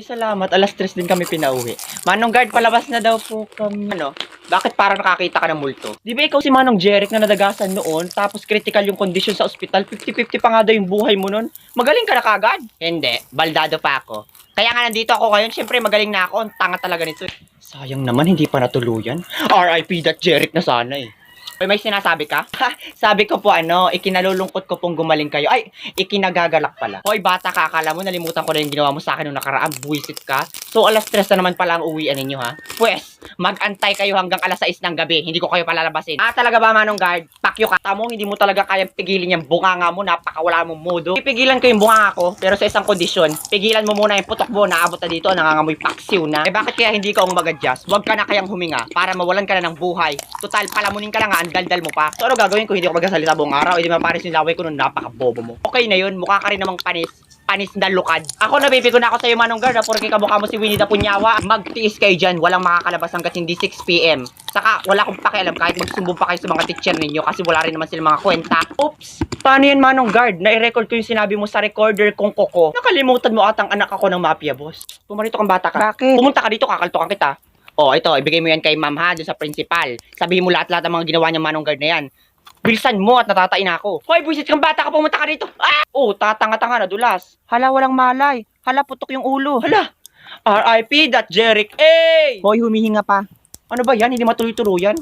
Salamat, alas 3 din kami pinauwi. Manong guard, palabas na daw po kami. Ano? Bakit parang nakakita ka ng multo? Di ba ikaw si Manong Jeric na nadagasan noon, tapos critical yung condition sa ospital, 50-50 pa nga daw yung buhay mo noon? Magaling ka na kagad? Hindi, baldado pa ako. Kaya nga nandito ako ngayon, syempre magaling na ako, ang tanga talaga nito. Sayang naman, hindi pa natuluyan. RIP that Jeric na sana eh. May sinasabi ka? Ha, sabi ko po ikinalulungkot ko pong gumaling kayo. Ay, ikinagagalak pala. Hoy, bata ka, akala mo nalimutan ko na yung ginawa mo sa akin nung nakaraan. Buwisit ka. So, alas 3 na naman pala ang uwian ninyo, ha? Pwes, mag-antay kayo hanggang alas 6 ng gabi. Hindi ko kayo palalabasin. Ah, talaga ba, Manong Guard? Pakyo ka. Tamo, hindi mo talaga kayang pigilin yung bunganga mo. Napakawala mong modo. Pipigilan ko yung bunganga ko, pero sa isang kondisyon. Pigilan mo muna yung putok mo. Naabot na dito, nangangamoy paksiw na. Eh, bakit kaya hindi ka mag-adjust? Huwag ka na kayang huminga para mawalan ka na ng buhay. Total, palamunin ka na nga, daldal mo pa. So ano gagawin ko? Hindi ako magsasalita buong araw. Hindi maparis yung laway ko nung napakabobo mo. Okay na yun. Mukha ka rin namang panis na lukad. Ako nabibigo na ako sa'yo, Manong Guard. Porque kamukha mo si Winnie the Punyawa. Magtiis kayo dyan. Walang makakalabas hanggat hindi 6 PM. Saka wala akong pakialam kahit magsumbong pa kayo sa mga teacher ninyo kasi wala rin naman silang mga kwenta. Oops! Paano yan, Manong Guard? Na-record ko yung sinabi mo sa recorder kong koko. Nakalimutan mo atang anak ako ng mafia boss. Pumarito kang bata ka. Bakit? Pumunta ka dito, kakaltokan kita. Oh, ito, ibigay mo yan kay ma'am ha, dun sa principal. Sabihin mo lahat-lahat ng mga ginawa niya, Manong Guard na yan. Bilisan mo at natatain ako. Hoy, buisit kang bata ka, pumunta ka dito. Ah! Oh, tatanga-tanga na dulas. Hala, walang malay. Hala, putok yung ulo. Hala, RIP that Jeric. Hey! Hoy, humihinga pa. Ano ba yan? Hindi matuloy-tuloyan.